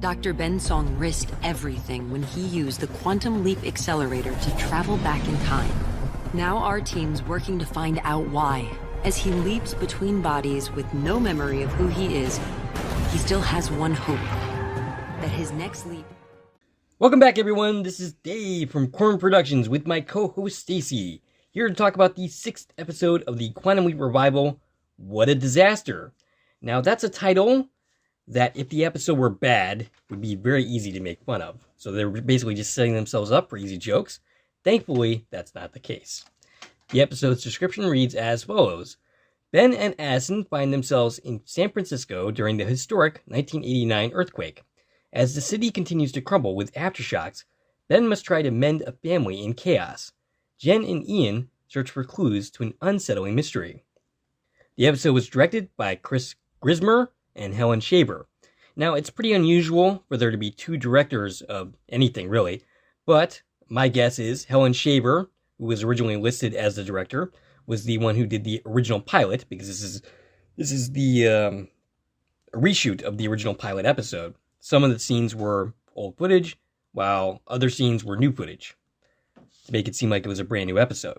Dr. Bensong risked everything when he used the quantum leap accelerator to travel back in time. Now our team's working to find out why. As he leaps between bodies with no memory of who he is, he still has one hope. That his next leap... Welcome back, everyone. This is Dave from Corman Productions with my co-host Stacie, here to talk about the 6th episode of the Quantum Leap revival, What a Disaster. Now, that's a title that, if the episode were bad, would be very easy to make fun of. So they're basically just setting themselves up for easy jokes. Thankfully, that's not the case. The episode's description reads as follows. Ben and Addison find themselves in San Francisco during the historic 1989 earthquake. As the city continues to crumble with aftershocks, Ben must try to mend a family in chaos. Jen and Ian search for clues to an unsettling mystery. The episode was directed by Chris Grismer and Helen Shaver. Now, it's pretty unusual for there to be two directors of anything, really, but my guess is Helen Shaver, who was originally listed as the director, was the one who did the original pilot, because this is the reshoot of the original pilot episode. Some of the scenes were old footage, while other scenes were new footage, to make it seem like it was a brand new episode.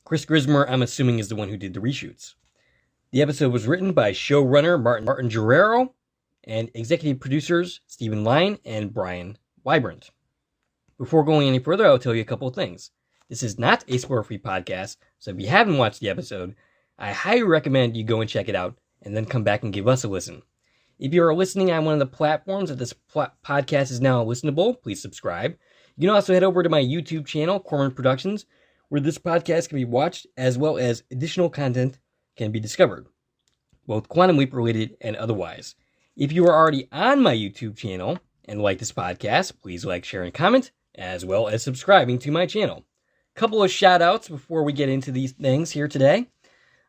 Chris Grismer, I'm assuming, is the one who did the reshoots. The episode was written by showrunner Martin Guerrero and executive producers Stephen Lyne and Brian Wybrant. Before going any further, I'll tell you a couple of things. This is not a spoiler-free podcast, so if you haven't watched the episode, I highly recommend you go and check it out, and then come back and give us a listen. If you are listening on one of the platforms that this podcast is now listenable, please subscribe. You can also head over to my YouTube channel, Corman Productions, where this podcast can be watched, as well as additional content can be discovered, both Quantum Leap related and otherwise. If you are already on my YouTube channel and like this podcast, please like, share, and comment, as well as subscribing to my channel. Couple of shout outs before we get into these things here today.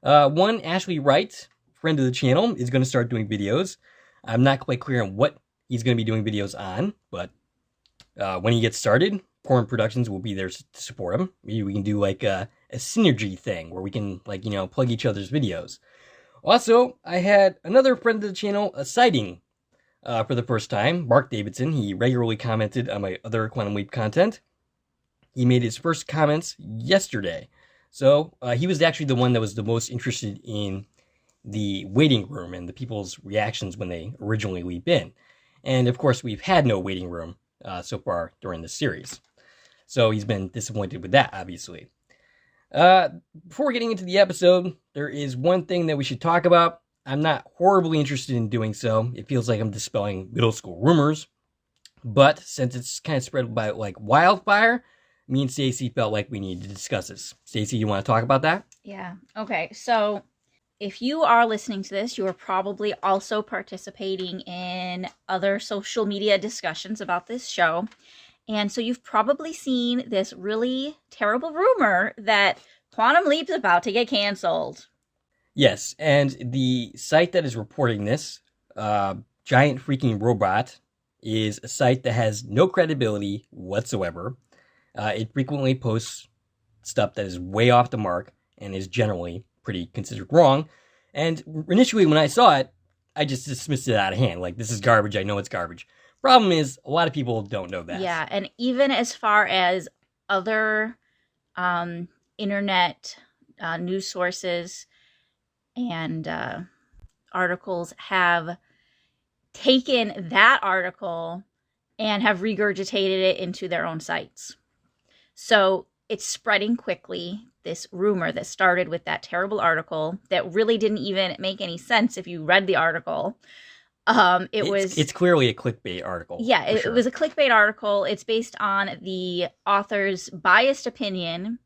One, Ashley Wright, friend of the channel, is going to start doing videos. I'm not quite clear on what he's going to be doing videos on, but when he gets started, Corman Productions will be there to support him. Maybe we can do like a synergy thing where we can, like, you know, plug each other's videos. Also, I had another friend of the channel, a sighting for the first time, Mark Davidson. He regularly commented on my other Quantum Leap content. He made his first comments yesterday. So he was actually the one that was the most interested in the waiting room and the people's reactions when they originally leap in. And of course, we've had no waiting room so far during this series. So he's been disappointed with that, obviously. Before getting into the episode, there is one thing that we should talk about. I'm not horribly interested in doing so. It feels like I'm dispelling middle school rumors. But since it's kind of spread by like wildfire, me and Stacie felt like we needed to discuss this. Stacie, you want to talk about that? Yeah. Okay. So if you are listening to this, you are probably also participating in other social media discussions about this show. And so you've probably seen this really terrible rumor that Quantum Leap's about to get canceled. Yes, and the site that is reporting this, Giant Freaking Robot, is a site that has no credibility whatsoever. It frequently posts stuff that is way off the mark and is generally pretty considered wrong. And initially when I saw it, I just dismissed it out of hand. Like, this is garbage. I know it's garbage. Problem is, a lot of people don't know that. Yeah, and even as far as other internet news sources and articles have taken that article and have regurgitated it into their own sites. So it's spreading quickly, this rumor that started with that terrible article that really didn't even make any sense if you read the article. It's clearly a clickbait article. Yeah, it was a clickbait article. It's based on the author's biased opinion.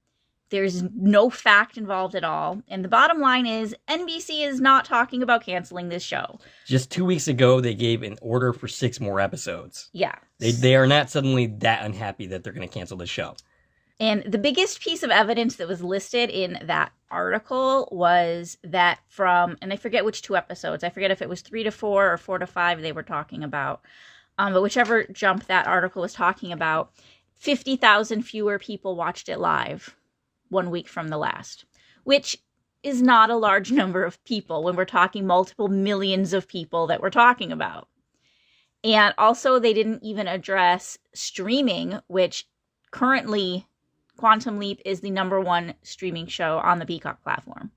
There's no fact involved at all. And the bottom line is NBC is not talking about canceling this show. Just 2 weeks ago, they gave an order for 6 more episodes. Yeah. They are not suddenly that unhappy that they're going to cancel the show. And the biggest piece of evidence that was listed in that article was that from, and I forget which 2 episodes, I forget if it was 3 to 4 or 4 to 5 they were talking about, but whichever jump that article was talking about, 50,000 fewer people watched it live 1 week from the last, which is not a large number of people when we're talking multiple millions of people that we're talking about. And also, they didn't even address streaming, which currently Quantum Leap is the #1 streaming show on the Peacock platform.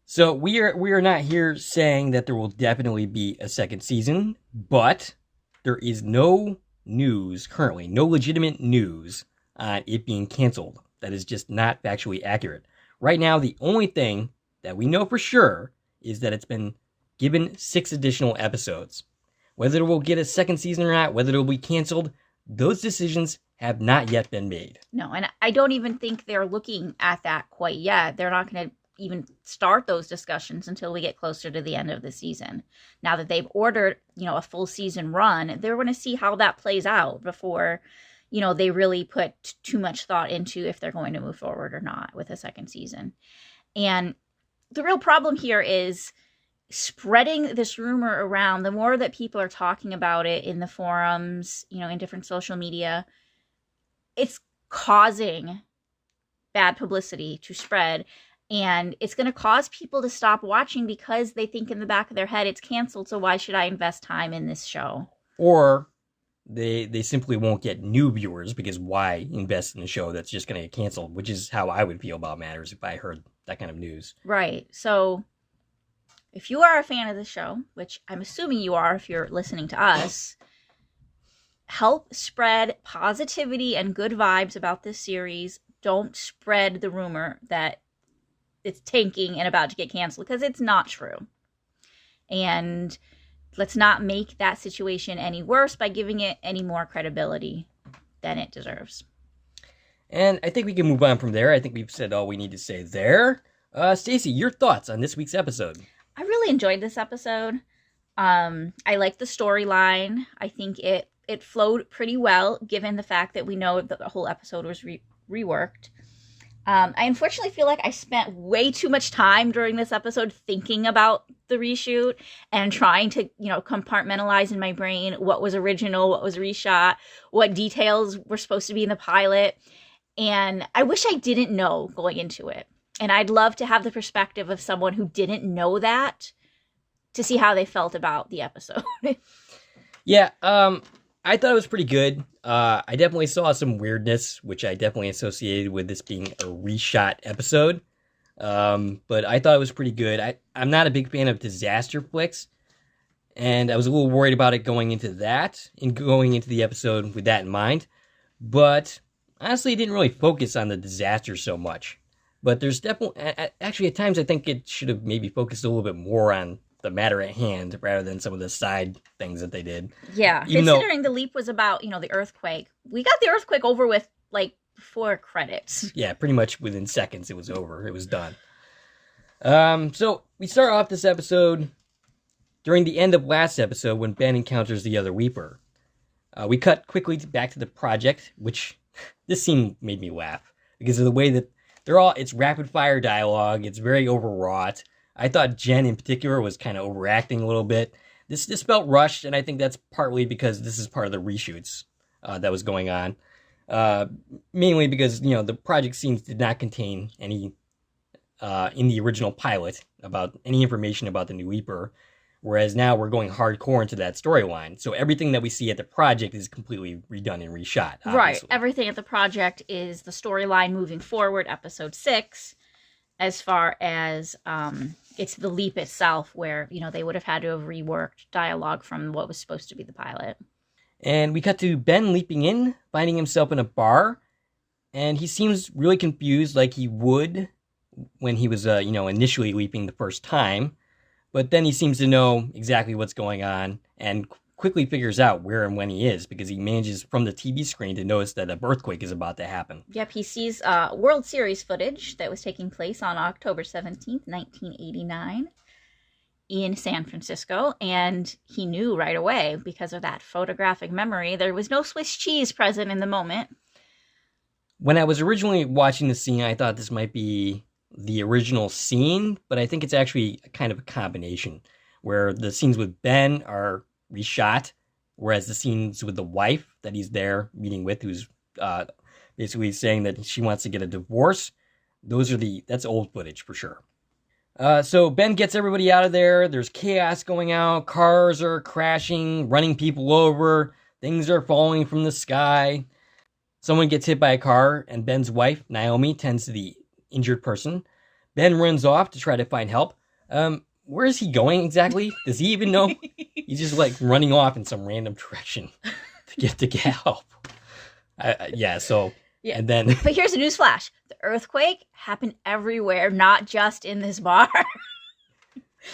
So we are not here saying that there will definitely be a second season, but there is no news currently, no legitimate news on it being canceled. That is just not factually accurate. Right now, the only thing that we know for sure is that it's been given 6 additional episodes. Whether it will get a second season or not, whether it will be canceled, those decisions have not yet been made. No, and I don't even think they're looking at that quite yet. They're not going to even start those discussions until we get closer to the end of the season. Now that they've ordered, a full season run, they're going to see how that plays out before, they really put too much thought into if they're going to move forward or not with a second season. And the real problem here is spreading this rumor around. The more that people are talking about it in the forums, in different social media, it's causing bad publicity to spread. And it's going to cause people to stop watching because they think in the back of their head it's canceled, so why should I invest time in this show? Or they simply won't get new viewers because why invest in a show that's just going to get canceled, which is how I would feel about matters if I heard that kind of news. Right. So if you are a fan of the show, which I'm assuming you are if you're listening to us, help spread positivity and good vibes about this series. Don't spread the rumor that it's tanking and about to get canceled, because it's not true. And let's not make that situation any worse by giving it any more credibility than it deserves. And I think we can move on from there. I think we've said all we need to say there. Stacie, your thoughts on this week's episode? I really enjoyed this episode. I like the storyline. I think it flowed pretty well, given the fact that we know that the whole episode was reworked. I unfortunately feel like I spent way too much time during this episode thinking about the reshoot and trying to, compartmentalize in my brain what was original, what was reshot, what details were supposed to be in the pilot. And I wish I didn't know going into it. And I'd love to have the perspective of someone who didn't know that to see how they felt about the episode. Yeah, I thought it was pretty good. I definitely saw some weirdness, which I definitely associated with this being a reshot episode. But I thought it was pretty good. I'm not a big fan of disaster flicks, and I was a little worried about it going into the episode with that in mind. But honestly, it didn't really focus on the disaster so much. But there's definitely, actually, at times I think it should have maybe focused a little bit more on the matter at hand rather than some of the side things that they did. Yeah, considering the leap was about, the earthquake. We got the earthquake over with, before credits. Yeah, pretty much within seconds it was over. It was done. So we start off this episode during the end of last episode when Ben encounters the other Weeper. We cut quickly back to the project, which this scene made me laugh because of the way that it's rapid fire dialogue. It's very overwrought. I thought Jen in particular was kind of overacting a little bit. This felt rushed, and I think that's partly because this is part of the reshoots that was going on. Mainly because, the project scenes did not contain any, in the original pilot, about any information about the new Reaper, whereas now we're going hardcore into that storyline. So everything that we see at the project is completely redone and reshot. Obviously. Right. Everything at the project is the storyline moving forward, episode 6, as far as it's the leap itself where, they would have had to have reworked dialogue from what was supposed to be the pilot. And we cut to Ben leaping in, finding himself in a bar, and he seems really confused like he would when he was, initially leaping the first time. But then he seems to know exactly what's going on and quickly figures out where and when he is because he manages from the TV screen to notice that an earthquake is about to happen. Yep, he sees World Series footage that was taking place on October 17th, 1989 in San Francisco, and he knew right away because of that photographic memory. There was no Swiss cheese present in the moment. When I was originally watching the scene, I thought this might be the original scene, but I think it's actually kind of a combination where the scenes with Ben are reshot, whereas the scenes with the wife that he's there meeting with, who's basically saying that she wants to get a divorce, that's old footage for sure. So Ben gets everybody out of there. There's chaos going out. Cars are crashing, running people over. Things are falling from the sky. Someone gets hit by a car, and Ben's wife, Naomi, tends to the injured person. Ben runs off to try to find help. Where is he going exactly? Does he even know? He's just like running off in some random direction to get help. Yeah. And then. But here's a newsflash: the earthquake happened everywhere, not just in this bar.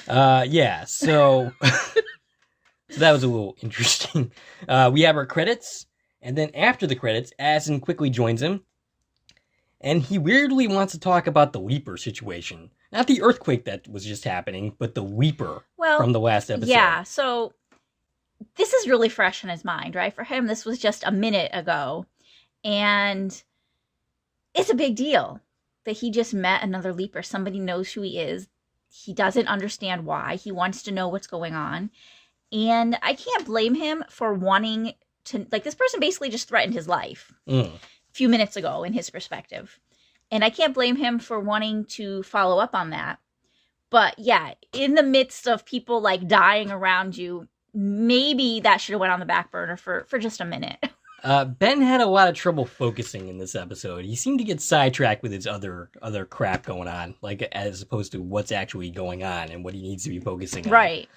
Yeah. So that was a little interesting. We have our credits, and then after the credits, Addison quickly joins him, and he weirdly wants to talk about the Leaper situation. Not the earthquake that was just happening, but the Leaper from the last episode. Yeah, so this is really fresh in his mind, right? For him, this was just a minute ago. And it's a big deal that he just met another Leaper. Somebody knows who he is. He doesn't understand why. He wants to know what's going on. And I can't blame him for wanting to... Like, this person basically just threatened his life a few minutes ago in his perspective. And I can't blame him for wanting to follow up on that. But yeah, in the midst of people like dying around you, maybe that should have went on the back burner for just a minute. Ben had a lot of trouble focusing in this episode. He seemed to get sidetracked with his other crap going on, like as opposed to what's actually going on and what he needs to be focusing on. Right.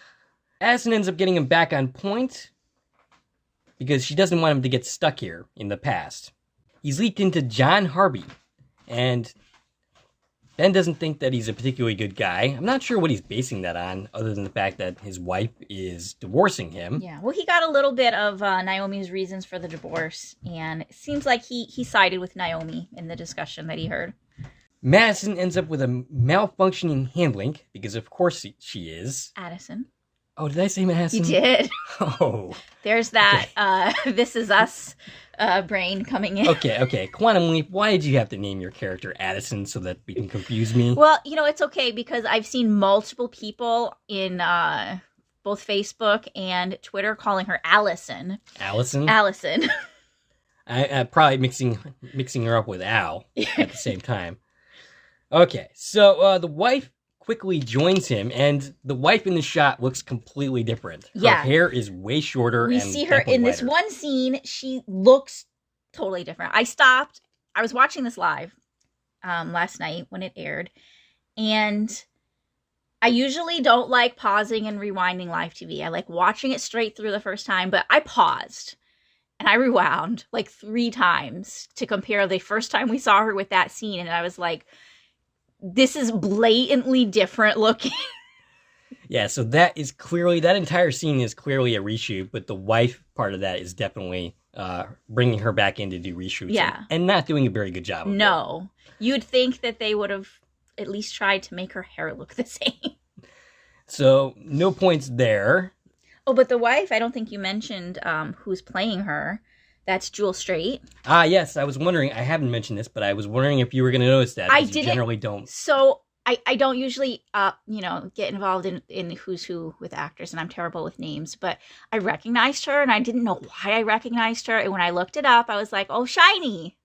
Addison ends up getting him back on point because she doesn't want him to get stuck here in the past. He's leaked into John Harvey. And Ben doesn't think that he's a particularly good guy. I'm not sure what he's basing that on, other than the fact that his wife is divorcing him. Yeah, well, he got a little bit of Naomi's reasons for the divorce, and it seems like he sided with Naomi in the discussion that he heard. Madison ends up with a malfunctioning hand link, because of course she is. Addison. Oh, did I say Madison? You did. Oh. There's that This Is Us brain coming in. Okay. Quantum Leap, why did you have to name your character Addison so that we can confuse me? Well, it's okay because I've seen multiple people in both Facebook and Twitter calling her Allison. Allison? Allison. I'm probably mixing her up with Al at the same time. Okay, so the wife quickly joins him, and the wife in the shot looks completely different. Her hair is way shorter. We see her in this one scene. She looks totally different. I was watching this live last night when it aired, and I usually don't like pausing and rewinding live TV. I like watching it straight through the first time, but I paused and I rewound like 3 times to compare the first time we saw her with that scene, and I was like, this is blatantly different looking. Yeah, so that entire scene is clearly a reshoot, but the wife part of that is definitely bringing her back in to do reshoots. Yeah. And not doing a very good job of it. No. You'd think that they would have at least tried to make her hair look the same. So, no points there. Oh, but the wife, I don't think you mentioned who's playing her. That's Jewel Straight. Ah, yes. I was wondering. I haven't mentioned this, but I was wondering if you were going to notice that. I didn't. You generally don't. So I don't usually, get involved in who's who with actors, and I'm terrible with names. But I recognized her, and I didn't know why I recognized her. And when I looked it up, I was like, "Oh, shiny."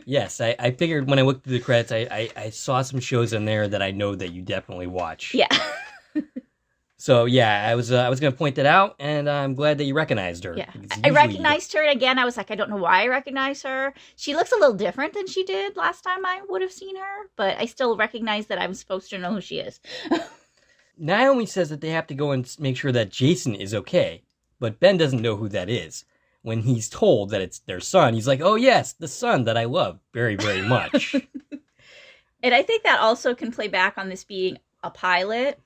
Yes, I figured when I looked through the credits, I saw some shows in there that I know that you definitely watch. Yeah. So, yeah, I was going to point that out, and I'm glad that you recognized her. Yeah, I recognized her, and again, I was like, I don't know why I recognize her. She looks a little different than she did last time I would have seen her, but I still recognize that I'm supposed to know who she is. Naomi says that they have to go and make sure that Jason is okay, but Ben doesn't know who that is. When he's told that it's their son, he's like, oh, yes, the son that I love very, very much. And I think that also can play back on this being a pilot.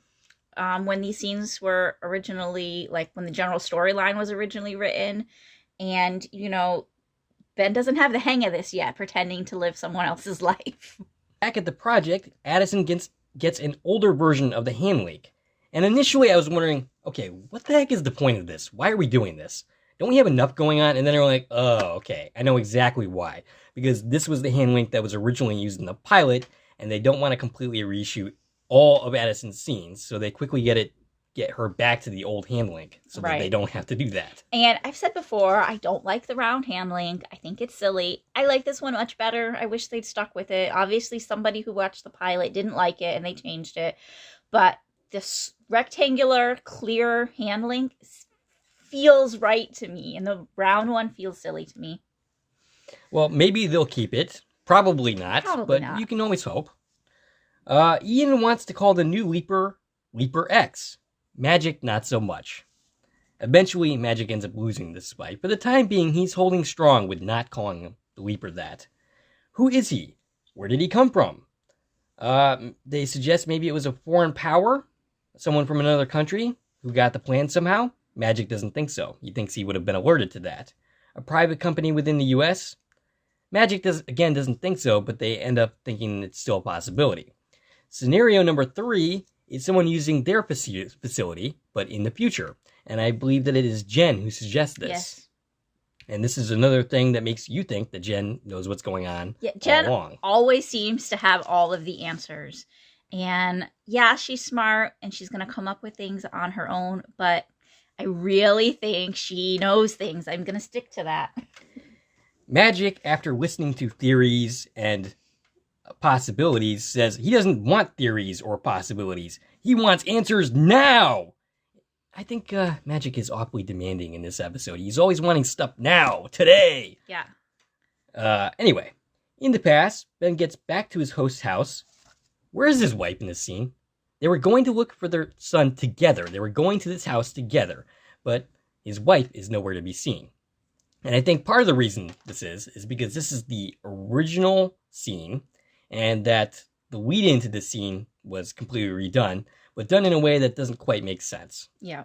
When these scenes were originally, like when the general storyline was originally written. And, Ben doesn't have the hang of this yet, pretending to live someone else's life. Back at the project, Addison gets an older version of the hand link. And initially I was wondering, okay, what the heck is the point of this? Why are we doing this? Don't we have enough going on? And then they're like, oh, okay, I know exactly why. Because this was the hand link that was originally used in the pilot, and they don't want to completely reshoot all of Addison's scenes, so they quickly get her back to the old hand link so that they don't have to do that. And I've said before, I don't like the round hand link. I think it's silly. I like this one much better. I wish they'd stuck with it. Obviously, somebody who watched the pilot didn't like it, and they changed it. but this rectangular, clear hand link feels right to me, and the round one feels silly to me. Well, maybe they'll keep it. Probably not, but you can always hope. Ian wants to call the new Leaper X. Magic, not so much. Eventually, Magic ends up losing this fight. For the time being, he's holding strong with not calling the Leaper that. Who is he? Where did he come from? They suggest maybe it was a foreign power? Someone from another country who got the plan somehow? Magic doesn't think so. He thinks he would have been alerted to that. A private company within the US? Magic doesn't think so, but they end up thinking it's still a possibility. Scenario number 3 is someone using their facility, but in the future. And I believe that it is Jen who suggests this. Yes. And this is another thing that makes you think that Jen knows what's going on. Yeah, Jen always seems to have all of the answers. And yeah, she's smart and she's going to come up with things on her own, but I really think she knows things. I'm going to stick to that. Magic, after listening to theories and possibilities, says he doesn't want theories or possibilities. He wants answers now. I think Magic is awfully demanding in this episode. He's always wanting stuff now, today. Yeah. Anyway, in the past, Ben gets back to his host's house. Where is his wife in this scene? They were going to look for their son together. They were going to this house together, but his wife is nowhere to be seen. And I think part of the reason this is because this is the original scene, and that the lead into this scene was completely redone, but done in a way that doesn't quite make sense. Yeah.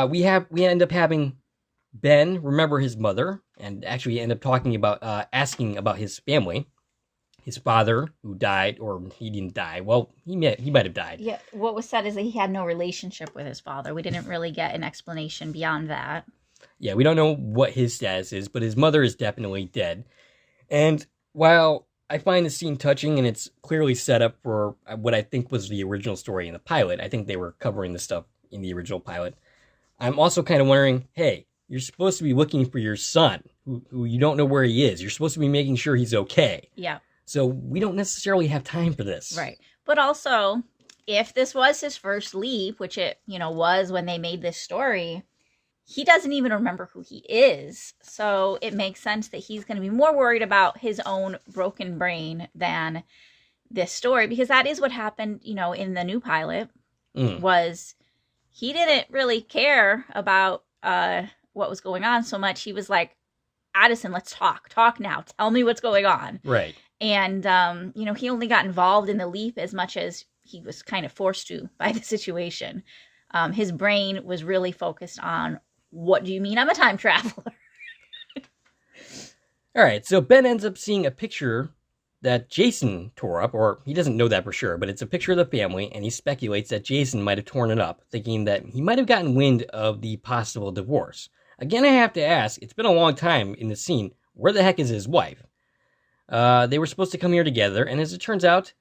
We end up having Ben remember his mother, and actually end up talking about asking about his family, his father who died, or he didn't die. Well, he might have died. Yeah. What was said is that he had no relationship with his father. We didn't really get an explanation beyond that. Yeah, we don't know what his status is, but his mother is definitely dead. And while I find the scene touching, and it's clearly set up for what I think was the original story in the pilot. I think they were covering the stuff in the original pilot. I'm also kind of wondering, hey, you're supposed to be looking for your son, who you don't know where he is. You're supposed to be making sure he's okay. Yeah. So we don't necessarily have time for this. Right. But also, if this was his first leap, which it, was when they made this story, he doesn't even remember who he is. So it makes sense that he's going to be more worried about his own broken brain than this story, because that is what happened, in the new pilot, was he didn't really care about what was going on so much. He was like, Addison, let's talk now. Tell me what's going on. Right. And, he only got involved in the leap as much as he was kind of forced to by the situation. His brain was really focused on, what do you mean I'm a time traveler? All right, so Ben ends up seeing a picture that Jason tore up, or he doesn't know that for sure, but it's a picture of the family, and he speculates that Jason might have torn it up, thinking that he might have gotten wind of the possible divorce. Again, I have to ask, it's been a long time in the scene, where the heck is his wife? They were supposed to come here together, and as it turns out,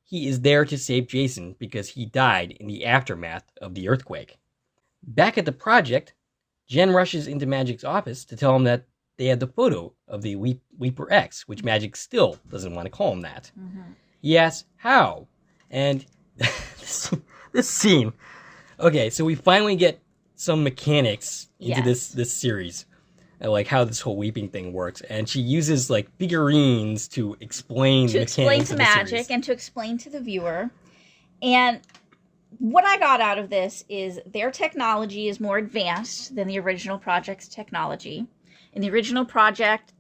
he is there to save Jason because he died in the aftermath of the earthquake. Back at the project, Jen rushes into Magic's office to tell him that they had the photo of the Leaper X, which Magic still doesn't want to call him that. Mm-hmm. He asks, how? And this scene. Okay, so we finally get some mechanics into this series. Like how this whole weeping thing works. And she uses like figurines to explain the mechanics of the series. To explain to Magic and to explain to the viewer. And what I got out of this is their technology is more advanced than the original project's technology. In the original project,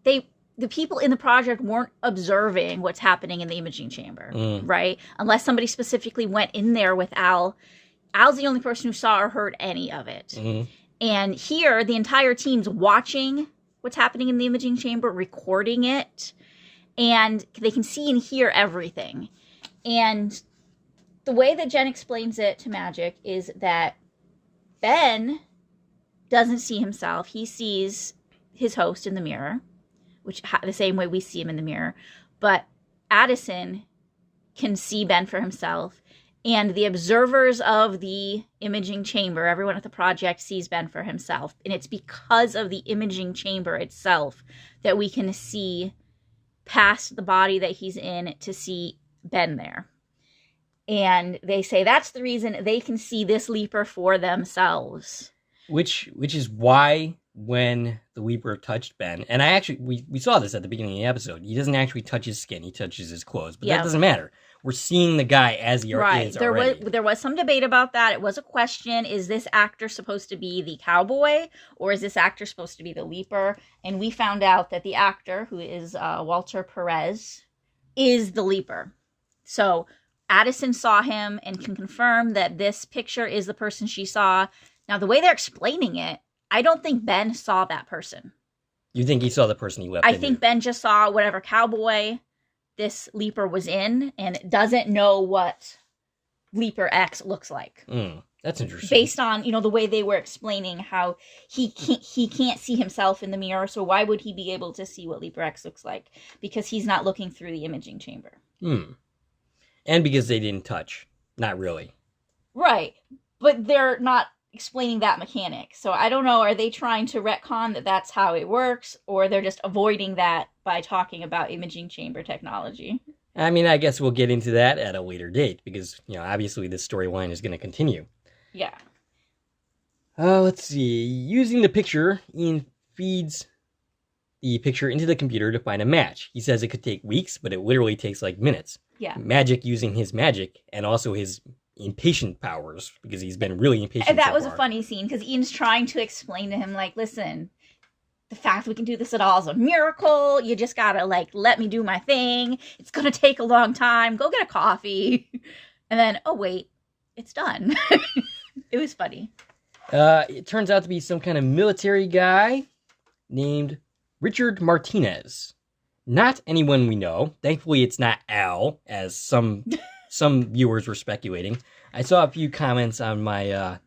the people in the project weren't observing what's happening in the imaging chamber, right? Unless somebody specifically went in there with Al. Al's the only person who saw or heard any of it. Mm-hmm. And here, the entire team's watching what's happening in the imaging chamber, recording it, and they can see and hear everything. And the way that Jen explains it to Magic is that Ben doesn't see himself. He sees his host in the mirror, which the same way we see him in the mirror. But Addison can see Ben for himself. And the observers of the imaging chamber, everyone at the project sees Ben for himself. And it's because of the imaging chamber itself that we can see past the body that he's in to see Ben there. And they say that's the reason they can see this leaper for themselves. Which is why when the leaper touched Ben, and we saw this at the beginning of the episode, he doesn't actually touch his skin, he touches his clothes. But that doesn't matter. We're seeing the guy as he is already. There was some debate about that. It was a question. Is this actor supposed to be the cowboy, or is this actor supposed to be the leaper? And we found out that the actor, who is Walter Perez, is the leaper. So Addison saw him and can confirm that this picture is the person she saw. Now, the way they're explaining it, I don't think Ben saw that person. You think he saw the person he left? I think Ben just saw whatever cowboy this leaper was in and doesn't know what Leaper X looks like. That's interesting. Based on, the way they were explaining how he can't see himself in the mirror, so why would he be able to see what Leaper X looks like? Because he's not looking through the imaging chamber. And because they didn't touch. Not really. Right. But they're not explaining that mechanic. So I don't know, are they trying to retcon that that's how it works, or they're just avoiding that by talking about imaging chamber technology? I mean, I guess we'll get into that at a later date, because, obviously this storyline is going to continue. Yeah. Let's see. Using the picture, Ian feeds the picture into the computer to find a match. He says it could take weeks, but it literally takes like minutes. Yeah. Magic using his magic, and also his impatient powers, because he's been really impatient. And that was a funny scene, because Ian's trying to explain to him, like, listen, the fact we can do this at all is a miracle. You just gotta, let me do my thing. It's gonna take a long time. Go get a coffee. And then, oh, wait, it's done. It was funny. It turns out to be some kind of military guy named Richard Martinez. Not anyone we know. Thankfully, it's not Al, as some viewers were speculating. I saw a few comments on my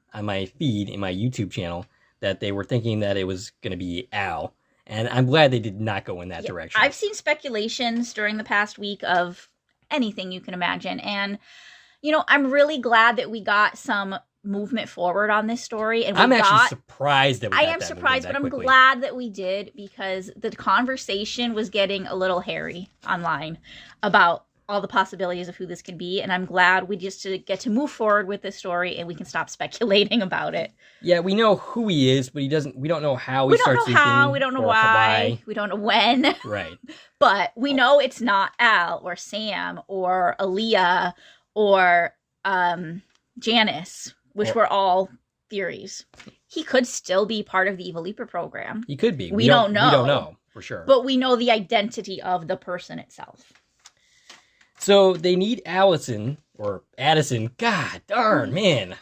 feed in my YouTube channel that they were thinking that it was going to be Al, and I'm glad they did not go in that direction. I've seen speculations during the past week of anything you can imagine, and I'm really glad that we got some movement forward on this story. And I'm actually surprised that we got that. I am surprised, but I'm glad that we did, because the conversation was getting a little hairy online about all the possibilities of who this could be, and I'm glad we just get to move forward with this story and we can stop speculating about it. Yeah, we know who he is, but we don't know how he starts. We don't know how, we don't know why, we don't know when. Right. But we know it's not Al or Sam or Aaliyah or Janice, which were all theories. He could still be part of the Evil Leaper program. He could be. We don't know. We don't know for sure. But we know the identity of the person itself. So they need Addison. God darn, man.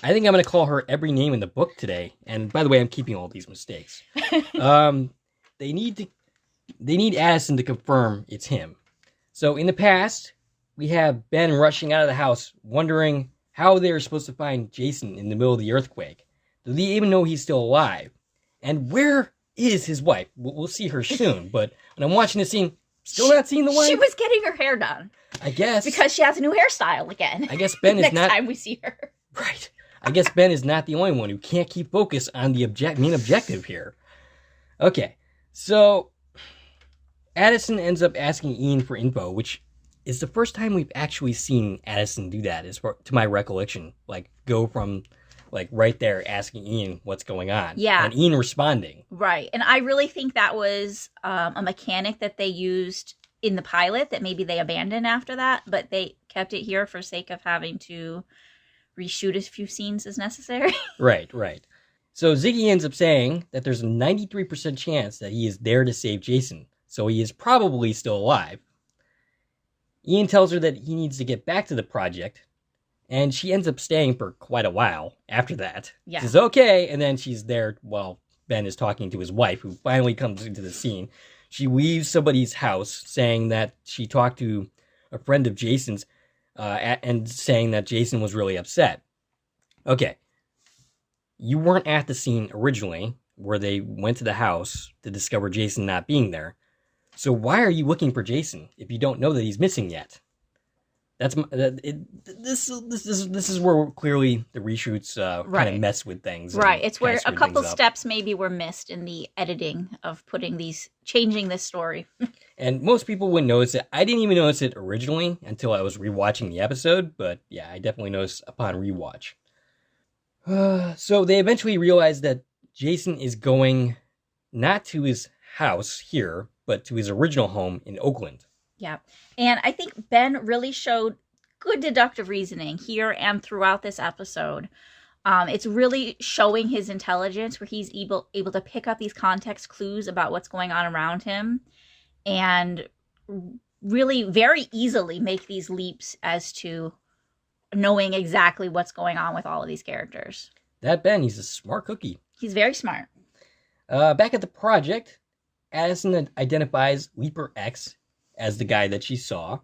I think I'm going to call her every name in the book today. And by the way, I'm keeping all these mistakes. They need Addison to confirm it's him. So in the past, we have Ben rushing out of the house, wondering how they're supposed to find Jason in the middle of the earthquake. Do they even know he's still alive? And where is his wife? We'll see her soon. But when I'm watching the scene, still not seeing the wife? She was getting her hair done. I guess. Because she has a new hairstyle again. I guess Ben is not... Next time we see her. Right. I guess Ben is not the only one who can't keep focus on the main objective here. Okay. So, Addison ends up asking Ian for info, which is the first time we've actually seen Addison do that, to my recollection. Go from... right there asking Ian what's going on. Yeah. And Ian responding. Right. And I really think that was a mechanic that they used in the pilot that maybe they abandoned after that, but they kept it here for sake of having to reshoot a few scenes as necessary. Right. So Ziggy ends up saying that there's a 93% chance that he is there to save Jason, so he is probably still alive. Ian tells her that he needs to get back to the project, and she ends up staying for quite a while after that. Yeah. She says, okay, and then she's there while Ben is talking to his wife, who finally comes into the scene. She leaves somebody's house saying that she talked to a friend of Jason's and saying that Jason was really upset. Okay. You weren't at the scene originally where they went to the house to discover Jason not being there. So why are you looking for Jason if you don't know that he's missing yet? This is where clearly the reshoots kind of mess with things. Right. It's where a couple steps maybe were missed in the editing of changing this story. And most people wouldn't notice it. I didn't even notice it originally until I was rewatching the episode, but yeah, I definitely noticed upon rewatch. So they eventually realize that Jason is going not to his house here, but to his original home in Oakland. Yeah. And I think Ben really showed good deductive reasoning here and throughout this episode. It's really showing his intelligence where he's able to pick up these context clues about what's going on around him and really very easily make these leaps as to knowing exactly what's going on with all of these characters. That Ben, he's a smart cookie. He's very smart. Back at the project, Addison identifies Leaper X as the guy that she saw.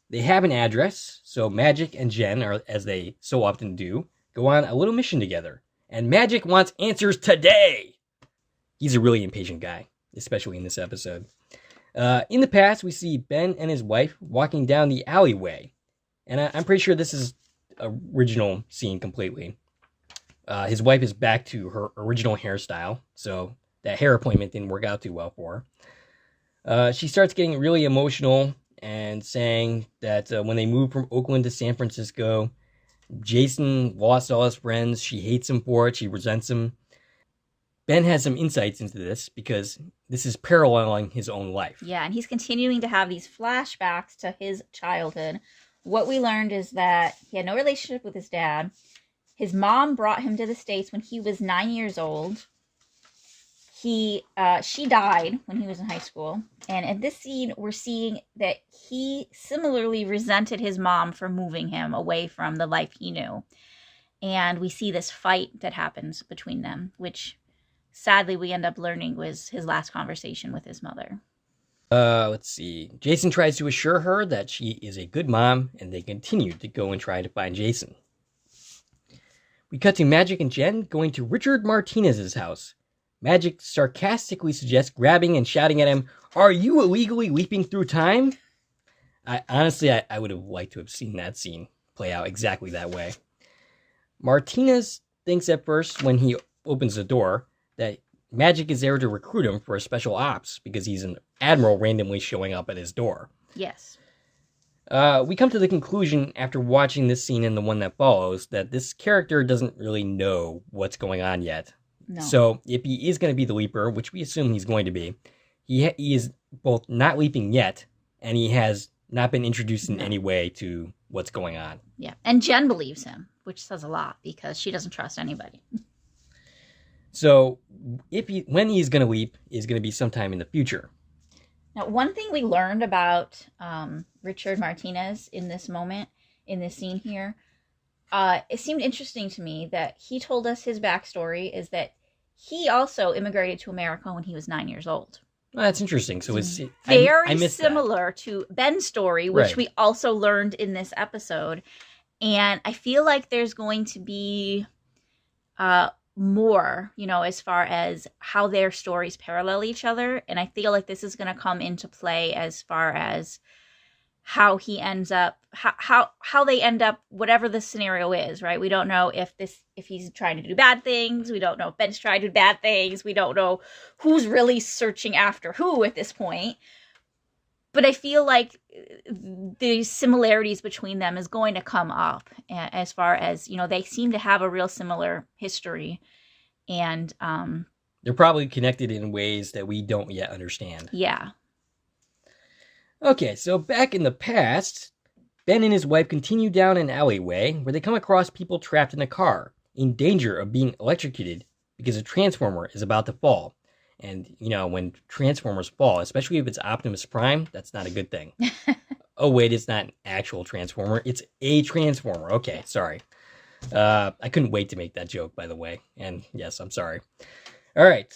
They have an address, so Magic and Jen, are, as they so often do, go on a little mission together. And Magic wants answers today! He's a really impatient guy, especially in this episode. In the past, we see Ben and his wife walking down the alleyway. And I'm pretty sure this is an original scene completely. His wife is back to her original hairstyle, so that hair appointment didn't work out too well for her. She starts getting really emotional and saying that when they moved from Oakland to San Francisco, Jason lost all his friends. She hates him for it. She resents him. Ben has some insights into this because this is paralleling his own life. Yeah, and he's continuing to have these flashbacks to his childhood. What we learned is that he had no relationship with his dad. His mom brought him to the States when he was 9 years old. She died when he was in high school. And at this scene, we're seeing that he similarly resented his mom for moving him away from the life he knew. And we see this fight that happens between them, which sadly we end up learning was his last conversation with his mother. Let's see. Jason tries to assure her that she is a good mom, and they continue to go and try to find Jason. We cut to Magic and Jen going to Richard Martinez's house. Magic sarcastically suggests grabbing and shouting at him, "Are you illegally leaping through time?" I would have liked to have seen that scene play out exactly that way. Martinez thinks at first when he opens the door that Magic is there to recruit him for a special ops because he's an admiral randomly showing up at his door. Yes. We come to the conclusion after watching this scene and the one that follows that this character doesn't really know what's going on yet. No. So if he is going to be the leaper, which we assume he's going to be, he is both not leaping yet and he has not been introduced in any way to what's going on. Yeah, and Jen believes him, which says a lot because she doesn't trust anybody. So when he's going to leap is going to be sometime in the future. Now, one thing we learned about Richard Martinez in this moment, in this scene here, it seemed interesting to me that he told us his backstory is that he also immigrated to America when he was 9 years old. Well, that's interesting. So it's very similar to Ben's story, which right. we also learned in this episode. And I feel like there's going to be more, as far as how their stories parallel each other. And I feel like this is going to come into play as far as how he ends up, how they end up, whatever the scenario is, right? We don't know if he's trying to do bad things. We don't know if Ben's trying to do bad things. We don't know who's really searching after who at this point. But I feel like the similarities between them is going to come up as far as, they seem to have a real similar history. And they're probably connected in ways that we don't yet understand. Yeah. Okay, so back in the past, Ben and his wife continue down an alleyway where they come across people trapped in a car, in danger of being electrocuted because a transformer is about to fall. And, when transformers fall, especially if it's Optimus Prime, that's not a good thing. Oh, wait, it's not an actual transformer. It's a transformer. Okay, sorry. I couldn't wait to make that joke, by the way. And yes, I'm sorry. All right,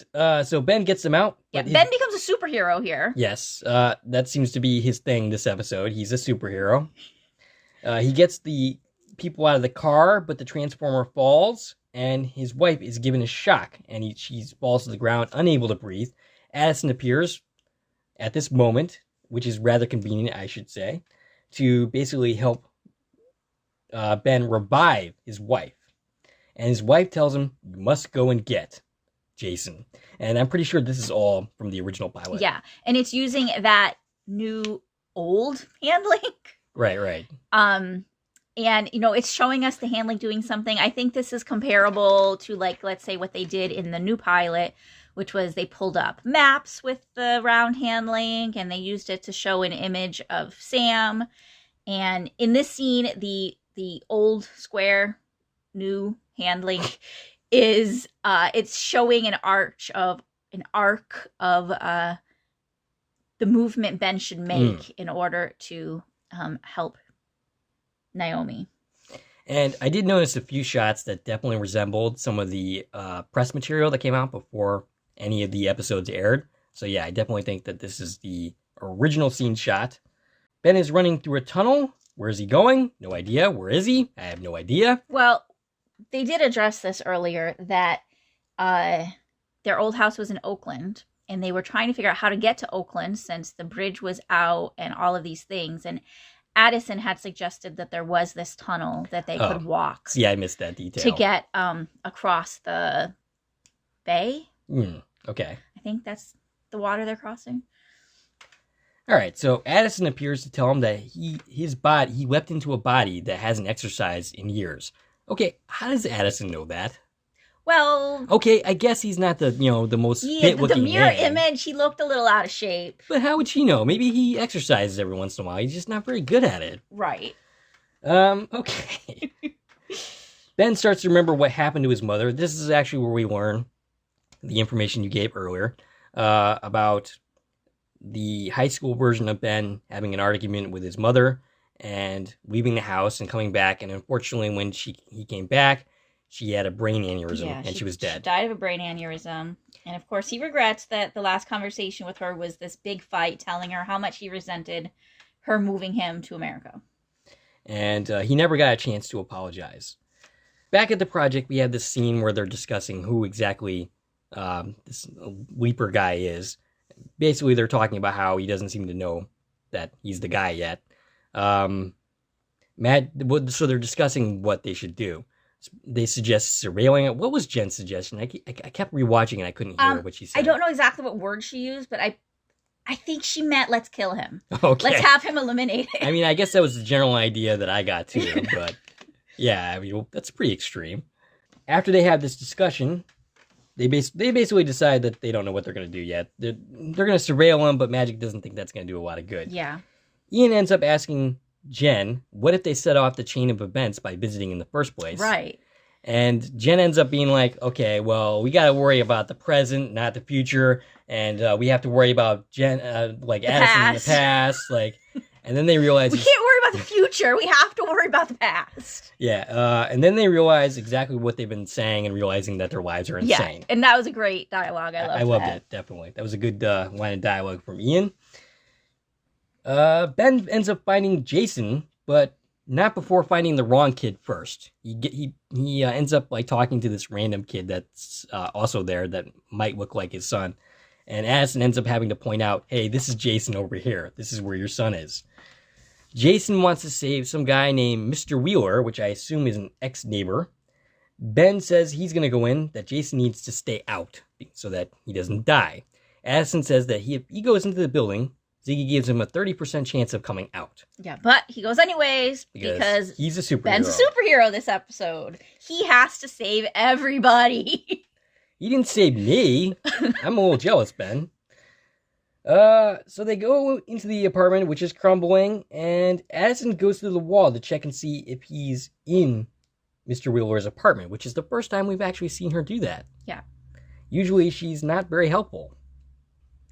so Ben gets them out. Yeah, Ben becomes a superhero here. Yes, that seems to be his thing this episode. He's a superhero. He gets the people out of the car, but the transformer falls, and his wife is given a shock, and she falls to the ground, unable to breathe. Addison appears at this moment, which is rather convenient, I should say, to basically help Ben revive his wife. And his wife tells him, you must go and get Jason. And I'm pretty sure this is all from the original pilot. Yeah, and it's using that new old hand link. Right. And, it's showing us the hand link doing something. I think this is comparable to, like, let's say what they did in the new pilot, which was they pulled up maps with the round hand link, and they used it to show an image of Sam. And in this scene, the old square new hand link is it's showing an arc of the movement Ben should make in order to help Naomi. And I did notice a few shots that definitely resembled some of the press material that came out before any of the episodes aired. So yeah, I definitely think that this is the original scene shot. Ben is running through a tunnel. Where is he going? No idea. Where is he? I have no idea. Well, they did address this earlier, that their old house was in Oakland, and they were trying to figure out how to get to Oakland since the bridge was out and all of these things. And Addison had suggested that there was this tunnel that they could walk. Yeah, I missed that detail. To get across the bay. Okay. I think that's the water they're crossing. All right, so Addison appears to tell him that he leapt into a body that hasn't exercised in years. Okay, how does Addison know that? Well, okay, I guess he's not the most fit looking the mirror man. image, he looked a little out of shape. But how would she know? Maybe he exercises every once in a while. He's just not very good at it. Right. Okay. Ben starts to remember what happened to his mother. This is actually where we learn the information you gave earlier about the high school version of Ben having an argument with his mother and leaving the house and coming back. And unfortunately, when he came back, she had a brain aneurysm and she was dead. She died of a brain aneurysm. And of course, he regrets that the last conversation with her was this big fight, telling her how much he resented her moving him to America. And he never got a chance to apologize. Back at the project, we have this scene where they're discussing who exactly this Leaper guy is. Basically, they're talking about how he doesn't seem to know that he's the guy yet. So they're discussing what they should do. They suggest surveilling it. What was Jen's suggestion? I kept rewatching and I couldn't hear what she said. I don't know exactly what word she used, but I think she meant let's kill him. Okay. Let's have him eliminated. I mean, I guess that was the general idea that I got too, but yeah, I mean, that's pretty extreme. After they have this discussion, they basically decide that they don't know what they're going to do yet. They're going to surveil him, but Magic doesn't think that's going to do a lot of good. Yeah. Ian ends up asking Jen, what if they set off the chain of events by visiting in the first place? Right. And Jen ends up being like, okay, well, we got to worry about the present, not the future. And we have to worry about Addison in the past. And then they realize... we can't worry about the future. We have to worry about the past. Yeah. And then they realize exactly what they've been saying and realizing that their lives are insane. Yeah, and that was a great dialogue. I loved it, definitely. That was a good line of dialogue from Ian. Ben ends up finding Jason, but not before finding the wrong kid first. He ends up talking to this random kid that's also there that might look like his son. And Addison ends up having to point out, hey, this is Jason over here. This is where your son is. Jason wants to save some guy named Mr. Wheeler, which I assume is an ex-neighbor. Ben says he's going to go in, that Jason needs to stay out so that he doesn't die. Addison says that if he goes into the building, Ziggy gives him a 30% chance of coming out. Yeah, but he goes anyways because he's a superhero. Ben's a superhero this episode. He has to save everybody. He didn't save me. I'm a little jealous, Ben. So they go into the apartment, which is crumbling, and Addison goes through the wall to check and see if he's in Mr. Wheeler's apartment, which is the first time we've actually seen her do that. Yeah. Usually she's not very helpful.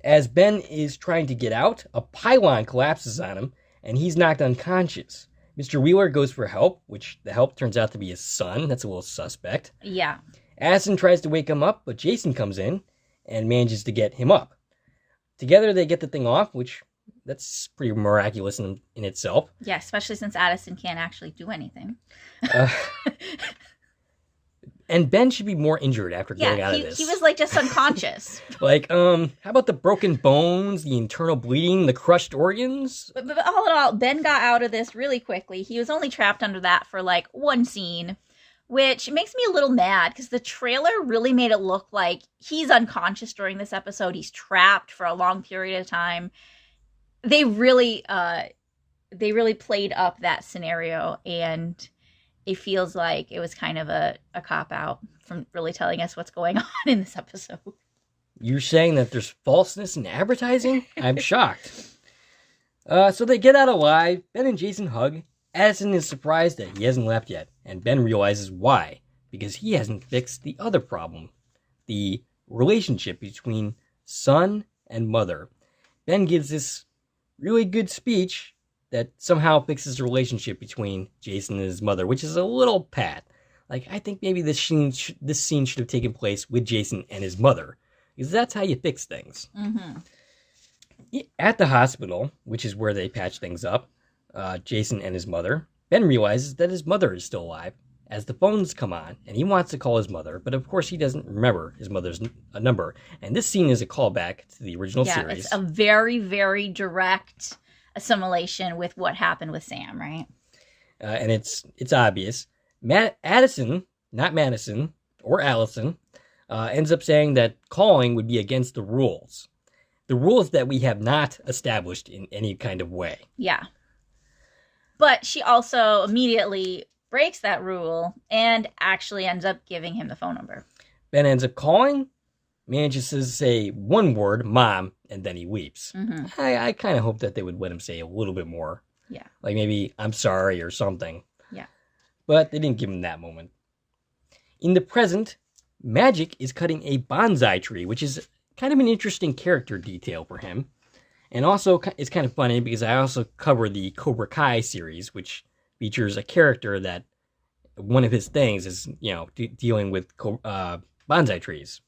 As Ben is trying to get out, a pylon collapses on him, and he's knocked unconscious. Mr. Wheeler goes for help, which the help turns out to be his son. That's a little suspect. Yeah. Addison tries to wake him up, but Jason comes in and manages to get him up. Together they get the thing off, which that's pretty miraculous in itself. Yeah, especially since Addison can't actually do anything. And Ben should be more injured after getting out of this. He was like just unconscious. Like, how about the broken bones, the internal bleeding, the crushed organs? But all in all, Ben got out of this really quickly. He was only trapped under that for like one scene, which makes me a little mad because the trailer really made it look like he's unconscious during this episode. He's trapped for a long period of time. They really played up that scenario, and it feels like it was kind of a cop-out from really telling us what's going on in this episode. You're saying that there's falseness in advertising? I'm shocked. So they get out alive. Ben and Jason hug. Addison is surprised that he hasn't left yet, and Ben realizes why. Because he hasn't fixed the other problem. The relationship between son and mother. Ben gives this really good speech that somehow fixes the relationship between Jason and his mother, which is a little pat. Like, I think maybe this scene should have taken place with Jason and his mother, because that's how you fix things. Mm-hmm. At the hospital, which is where they patch things up, Jason and his mother, Ben realizes that his mother is still alive as the phones come on, and he wants to call his mother, but of course he doesn't remember his mother's number. And this scene is a callback to the original series. Yeah, it's a very, very direct assimilation with what happened with Sam, right? And it's obvious. Addison, not Madison or Allison, ends up saying that calling would be against the rules. The rules that we have not established in any kind of way. Yeah. But she also immediately breaks that rule and actually ends up giving him the phone number. Ben ends up calling, manages to say one word, Mom, and then he weeps. Mm-hmm. I kind of hope that they would let him say a little bit more. Yeah. Like maybe, I'm sorry or something. Yeah. But they didn't give him that moment. In the present, Magic is cutting a bonsai tree, which is kind of an interesting character detail for him. And also, it's kind of funny because I also cover the Cobra Kai series, which features a character that one of his things is, dealing with bonsai trees.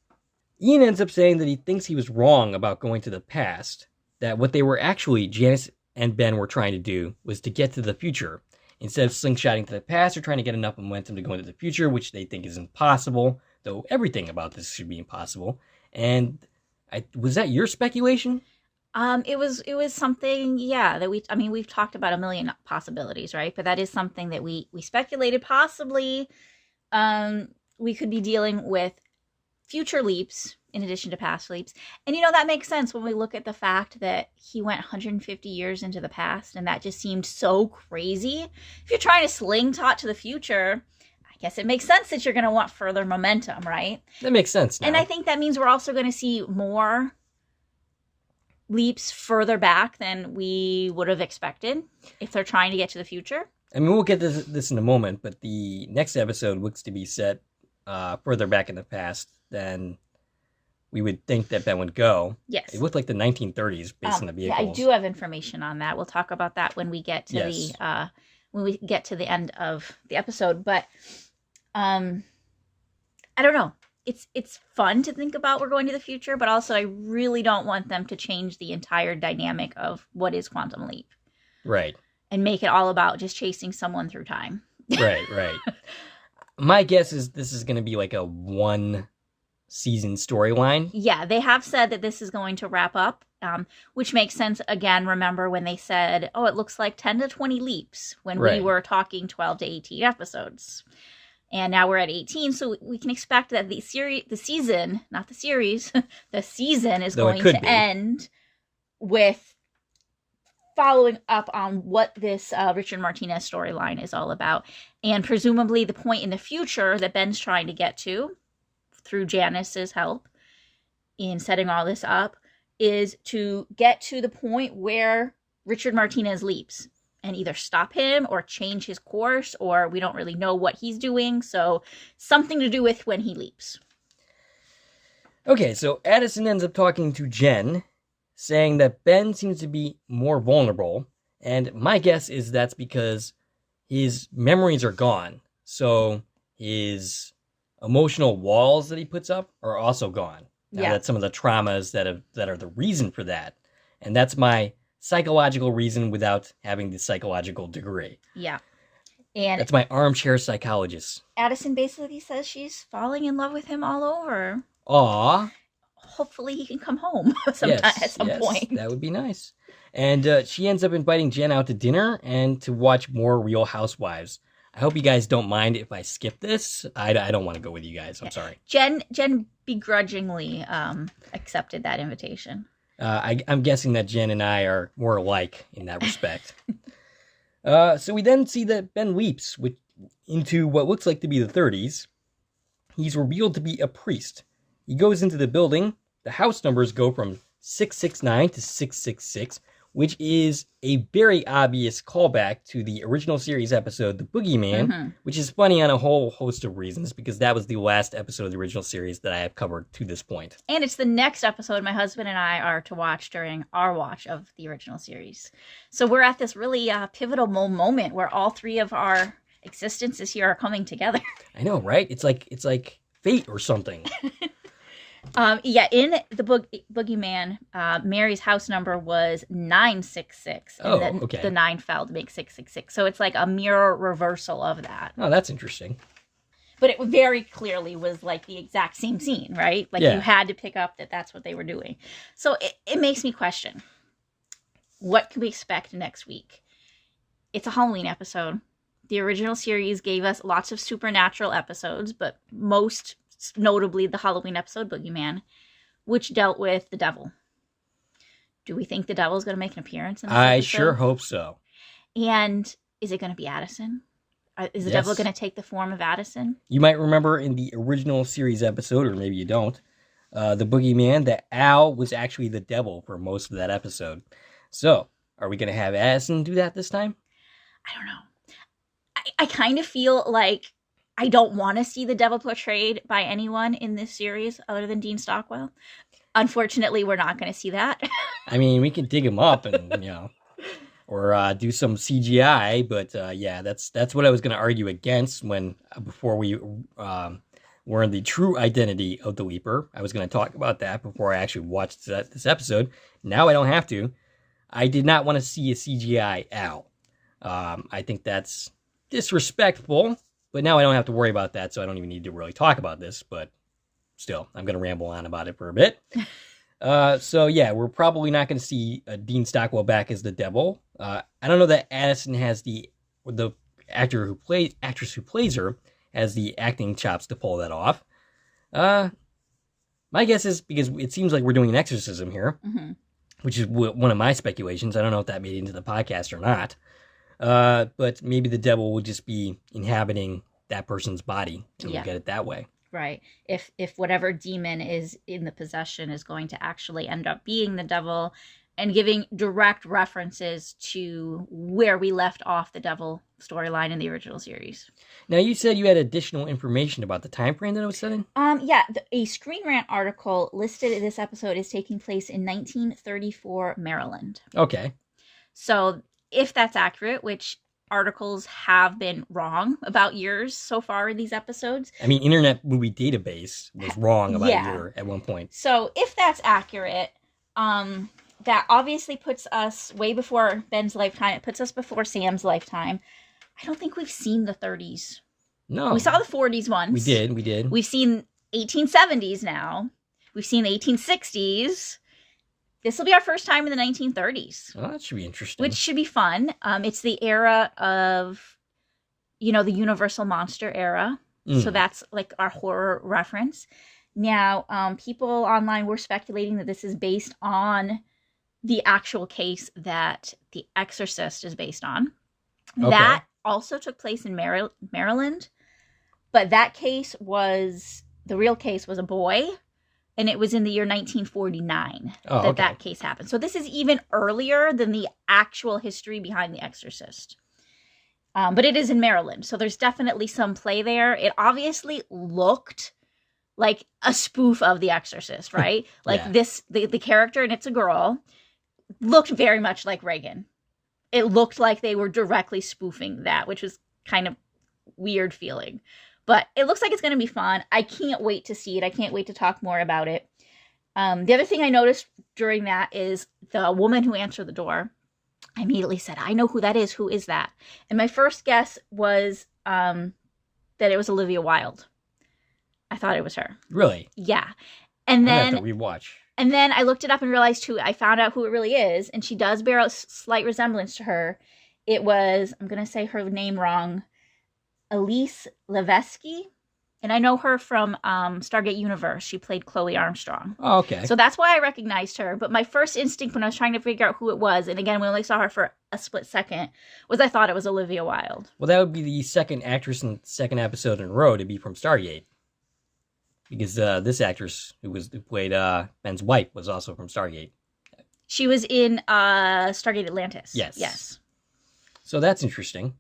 Ian ends up saying that he thinks he was wrong about going to the past, that what they were actually, Janice and Ben were trying to do, was to get to the future. Instead of slingshotting to the past, they're trying to get enough momentum to go into the future, which they think is impossible, though everything about this should be impossible. And was that your speculation? It was something, that we've talked about a million possibilities, right? But that is something that we speculated possibly we could be dealing with future leaps in addition to past leaps. And that makes sense when we look at the fact that he went 150 years into the past, and that just seemed so crazy. If you're trying to slingshot to the future, I guess it makes sense that you're going to want further momentum, right? That makes sense now. And I think that means we're also going to see more leaps further back than we would have expected if they're trying to get to the future. I mean, we'll get to this in a moment, but the next episode looks to be set further back in the past than we would think that Ben would go. Yes. It looked like the 1930s based on the vehicles. Yeah, I do have information on that. We'll talk about that when we get to the end of the episode. But I don't know. It's fun to think about we're going to the future, but also I really don't want them to change the entire dynamic of what is Quantum Leap. Right. And make it all about just chasing someone through time. Right. My guess is this is going to be like a one-season storyline. Yeah, they have said that this is going to wrap up, which makes sense. Again, remember when they said, it looks like 10 to 20 leaps when we were talking 12 to 18 episodes. And now we're at 18, so we can expect that the season is going to end with following up on what this Richard Martinez storyline is all about. And presumably the point in the future that Ben's trying to get to, through Janice's help in setting all this up, is to get to the point where Richard Martinez leaps. And either stop him or change his course, or we don't really know what he's doing. So something to do with when he leaps. Okay, so Addison ends up talking to Jen, saying that Ben seems to be more vulnerable. And my guess is that's because his memories are gone. So his emotional walls that he puts up are also gone. Now that's some of the traumas that are the reason for that. And that's my psychological reason without having the psychological degree. Yeah. And That's my armchair psychologist. Addison basically says she's falling in love with him all over. Aw. Hopefully he can come home sometime at some point. That would be nice. And she ends up inviting Jen out to dinner and to watch more Real Housewives. I hope you guys don't mind if I skip this. I don't want to go with you guys. I'm sorry. Jen begrudgingly accepted that invitation. I'm guessing that Jen and I are more alike in that respect. So we then see that Ben leaps into what looks like to be the 30s. He's revealed to be a priest. He goes into the building. The house numbers go from 669 to 666, which is a very obvious callback to the original series episode, The Boogeyman, which is funny on a whole host of reasons, because that was the last episode of the original series that I have covered to this point. And it's the next episode my husband and I are to watch during our watch of the original series. So we're at this really pivotal moment where all three of our existences here are coming together. I know, right? It's like fate or something. In the Boogeyman, Mary's house number was 966. And okay. The 9 fell to make 666. So it's like a mirror reversal of that. Oh, that's interesting. But it very clearly was like the exact same scene, right? Like you had to pick up that that's what they were doing. So it makes me question, what can we expect next week? It's a Halloween episode. The original series gave us lots of supernatural episodes, but most notably the Halloween episode Boogeyman, which dealt with the devil. Do we think the devil's going to make an appearance in this I episode? sure hope so. And is it going to be Addison? Is the devil going to take the form of Addison? You might remember in the original series episode, or maybe you don't, the Boogeyman, that Al was actually the devil for most of that episode. So, are we going to have Addison do that this time? I don't know. I kind of feel like I don't want to see the devil portrayed by anyone in this series other than Dean Stockwell. Unfortunately, we're not going to see that. I mean, we can dig him up and, or do some CGI, but that's what I was going to argue against before we were in the true identity of the Leaper. I was going to talk about that before I actually watched this episode. Now I don't have to. I did not want to see a CGI Al. I think that's disrespectful, but now I don't have to worry about that, so I don't even need to really talk about this, but still, I'm going to ramble on about it for a bit. We're probably not going to see Dean Stockwell back as the devil. I don't know that Addison has the actress who plays her has the acting chops to pull that off. My guess is, because it seems like we're doing an exorcism here, which is one of my speculations. I don't know if that made it into the podcast or not. But maybe the devil will just be inhabiting that person's body, and we'll get it that way. Right. If whatever demon is in the possession is going to actually end up being the devil, and giving direct references to where we left off the devil storyline in the original series. Now, you said you had additional information about the time frame that it was set in? A Screen Rant article listed in this episode is taking place in 1934 Maryland. Okay. So if that's accurate, which articles have been wrong about years so far in these episodes. I mean, Internet Movie Database was wrong about a year at one point. So if that's accurate, that obviously puts us way before Ben's lifetime. It puts us before Sam's lifetime. I don't think we've seen the 30s. No. We saw the 40s once. We did. We've seen 1870s now. We've seen the 1860s. This will be our first time in the 1930s. Oh, that should be interesting. Which should be fun. It's the era of, the Universal Monster era. So that's like our horror reference. Now, people online were speculating that this is based on the actual case that The Exorcist is based on. Okay. That also took place in Maryland. But the real case was a boy. And it was in the year 1949 that case happened. So this is even earlier than the actual history behind The Exorcist. But it is in Maryland. So there's definitely some play there. It obviously looked like a spoof of The Exorcist, right? The character, and it's a girl, looked very much like Reagan. It looked like they were directly spoofing that, which was kind of weird feeling. But it looks like it's going to be fun. I can't wait to see it. I can't wait to talk more about it. The other thing I noticed during that is the woman who answered the door I immediately said, I know who that is. Who is that? And my first guess was that it was Olivia Wilde. I thought it was her. Really? Yeah. And I then have to rewatch. And then I looked it up and realized who, I found out who it really is, and she does bear a slight resemblance to her. It was, I'm going to say her name wrong, Elise Levesque. And I know her from Stargate Universe. She played Chloe Armstrong. Oh, okay. So that's why I recognized her. But my first instinct when I was trying to figure out who it was, and again, we only saw her for a split second, was I thought it was Olivia Wilde. Well, that would be the second actress in the second episode in a row to be from Stargate. Because this actress who played Ben's wife was also from Stargate. She was in Stargate Atlantis. Yes. Yes. So that's interesting.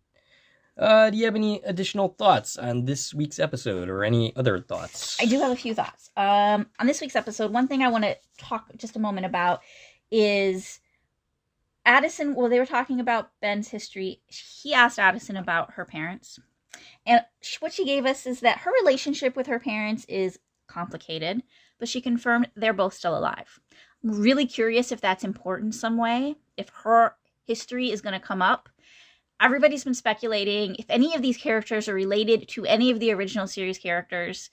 Do you have any additional thoughts on this week's episode or any other thoughts? I do have a few thoughts. On this week's episode, one thing I want to talk just a moment about is Addison. Well, they were talking about Ben's history. He asked Addison about her parents. And what she gave us is that her relationship with her parents is complicated, but she confirmed they're both still alive. I'm really curious if that's important some way, if her history is going to come up. Everybody's been speculating if any of these characters are related to any of the original series characters.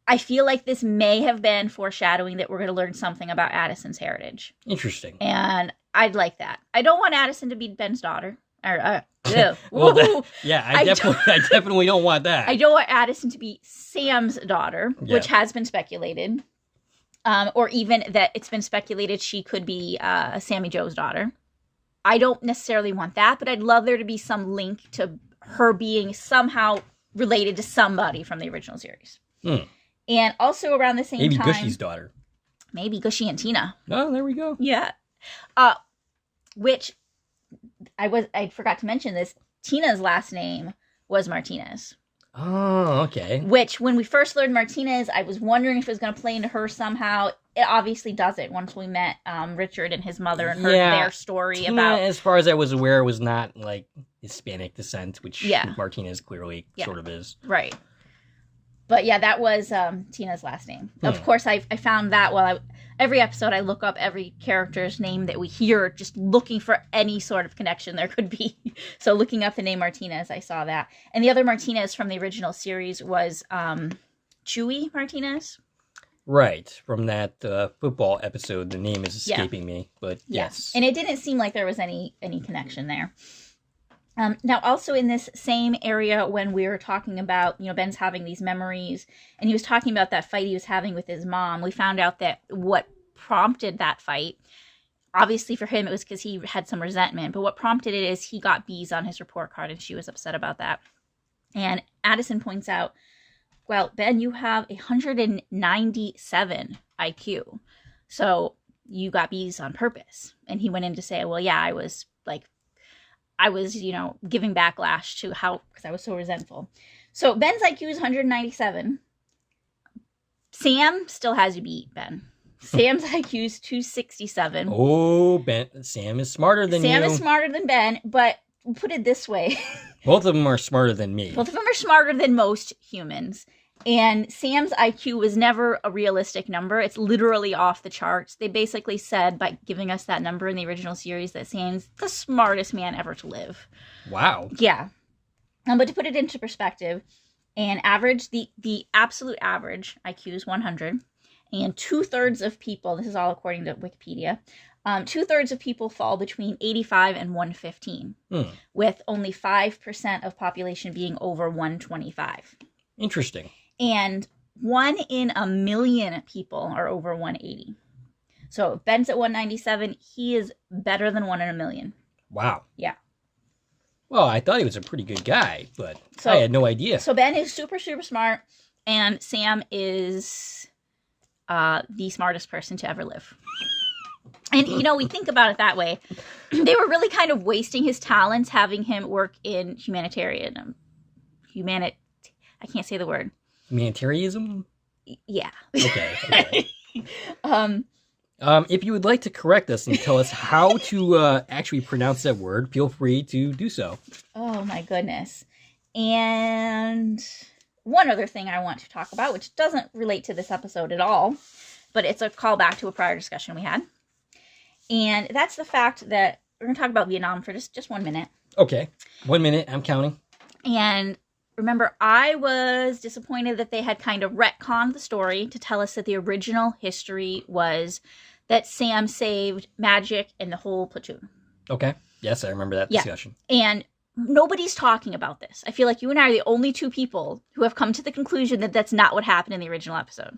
I feel like this may have been foreshadowing that we're going to learn something about Addison's heritage. Interesting. And I'd like that. I don't want Addison to be Ben's daughter. Or, well, I definitely don't want that. I don't want Addison to be Sam's daughter, which has been speculated. Or even that it's been speculated she could be Sammy Joe's daughter. I don't necessarily want that, but I'd love there to be some link to her being somehow related to somebody from the original series. And also around the same time... Maybe Gushy's daughter. Maybe Gushy and Tina. Oh, there we go. Yeah. Which, I forgot to mention this, Tina's last name was Martinez. Oh, okay. Which, when we first learned Martinez, I was wondering if it was going to play into her somehow. It obviously doesn't once we met Richard and his mother and heard their story Tina, about... as far as I was aware, was not, like, Hispanic descent, which Martinez clearly sort of is. Right. But yeah, that was Tina's last name. Of course, I found that while every episode I look up every character's name that we hear, just looking for any sort of connection there could be. So looking up the name Martinez, I saw that. And the other Martinez from the original series was Chewy Martinez. Right. From that football episode, the name is escaping me, but yes. And it didn't seem like there was any connection there. Now, also in this same area, when we were talking about, Ben's having these memories, and he was talking about that fight he was having with his mom, we found out that what prompted that fight, obviously for him, it was because he had some resentment, but what prompted it is he got B's on his report card, and she was upset about that. And Addison points out, well, Ben, you have 197 IQ, so you got B's on purpose. And he went in to say, well, yeah, I was giving backlash to because I was so resentful. So Ben's IQ is 197. Sam still has you beat, Ben. Sam's IQ is 267. Oh, Sam is smarter than you. Sam is smarter than Ben, but put it this way. Both of them are smarter than me. Both of them are smarter than most humans. And Sam's IQ was never a realistic number. It's literally off the charts. They basically said, by giving us that number in the original series, that Sam's the smartest man ever to live. Wow. Yeah. But to put it into perspective, an average, the absolute average IQ is 100. And 2/3 of people, this is all according to Wikipedia, 2/3 of people fall between 85 and 115, with only 5% of population being over 125. Interesting. And 1 in a million people are over 180. So if Ben's at 197, he is better than 1 in a million. Wow. Yeah. Well, I thought he was a pretty good guy, but I had no idea. So Ben is super, super smart, and Sam is the smartest person to ever live. And, we think about it that way. They were really kind of wasting his talents having him work in humanitarianism. I can't say the word. Humanitarianism? Yeah. Okay. If you would like to correct us and tell us how to actually pronounce that word, feel free to do so. Oh, my goodness. And one other thing I want to talk about, which doesn't relate to this episode at all, but it's a callback to a prior discussion we had. And that's the fact that we're going to talk about Vietnam for just 1 minute. Okay. 1 minute. I'm counting. And remember, I was disappointed that they had kind of retconned the story to tell us that the original history was that Sam saved Magic and the whole platoon. Okay. Yes, I remember that discussion. And nobody's talking about this. I feel like you and I are the only two people who have come to the conclusion that that's not what happened in the original episode.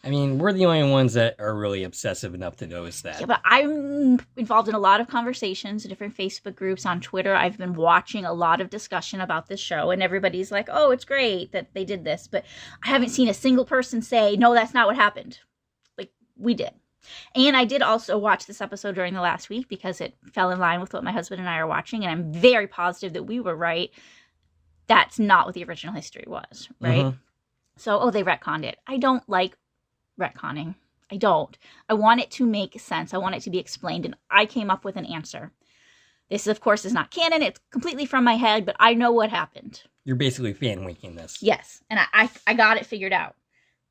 I mean, we're the only ones that are really obsessive enough to notice that. Yeah, but I'm involved in a lot of conversations, different Facebook groups, on Twitter. I've been watching a lot of discussion about this show, and everybody's like, oh, it's great that they did this. But I haven't seen a single person say, no, that's not what happened. Like, we did. And I did also watch this episode during the last week because it fell in line with what my husband and I are watching, and I'm very positive that we were right. That's not what the original history was, right? Mm-hmm. So, they retconned it. I don't like retconning. I don't. I want it to make sense. I want it to be explained, and I came up with an answer. This, of course, is not canon. It's completely from my head, but I know what happened. You're basically fan-winking this. Yes, and I got it figured out.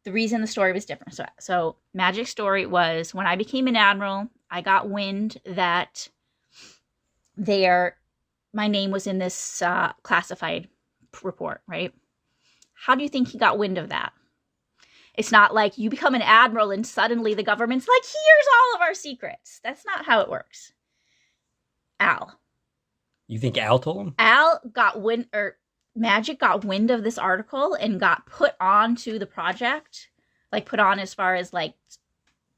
The reason the story was different. So Magic's story was, when I became an admiral, I got wind that my name was in this classified report, right? How do you think he got wind of that? It's not like you become an admiral and suddenly the government's like, here's all of our secrets. That's not how it works. Al. You think Al told him? Al got wind, or Magic got wind of this article and got put onto the project. Like, put on as far as, like,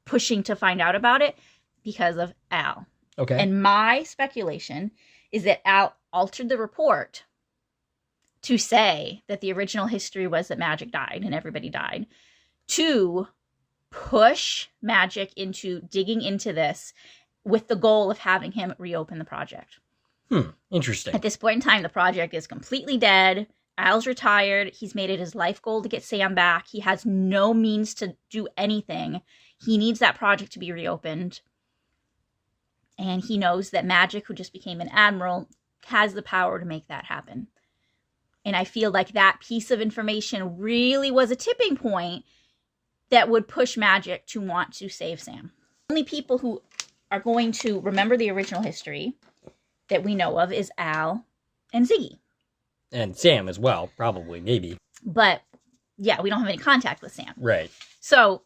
pushing to find out about it because of Al. Okay. And my speculation is that Al altered the report to say that the original history was that Magic died and everybody died, to push Magic into digging into this with the goal of having him reopen the project. Interesting. At this point in time, the project is completely dead. Al's retired. He's made it his life goal to get Sam back. He has no means to do anything. He needs that project to be reopened. And he knows that Magic, who just became an admiral, has the power to make that happen. And I feel like that piece of information really was a tipping point that would push Magic to want to save Sam. Only people who are going to remember the original history that we know of is Al and Ziggy. And Sam as well, probably, maybe. But, yeah, we don't have any contact with Sam. Right. So,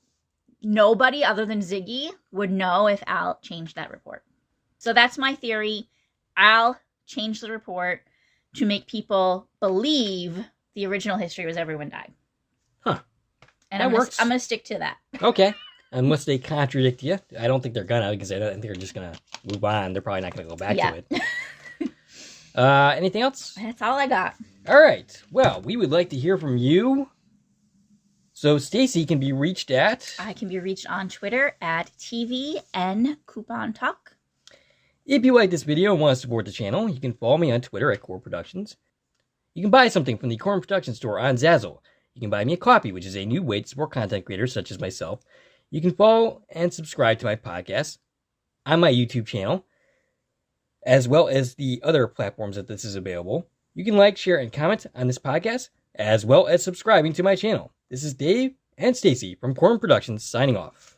nobody other than Ziggy would know if Al changed that report. So that's my theory. Al changed the report to make people believe the original history was everyone died. Huh. And That works. I'm going to stick to that. Okay. Unless they contradict you. I don't think they're gonna, because I think they're just gonna move on. They're probably not gonna go back to it. Anything else? That's all I got. All right. Well, we would like to hear from you. So Stacie can be reached at... I can be reached on Twitter at TVN Coupon Talk. If you like this video and want to support the channel, you can follow me on Twitter at Core Productions. You can buy something from the Core Production store on Zazzle. You can buy me a coffee, which is a new way to support content creators such as myself. You can follow and subscribe to my podcast on my YouTube channel, as well as the other platforms that this is available. You can like, share, and comment on this podcast, as well as subscribing to my channel. This is Dave and Stacie from Corn Productions signing off.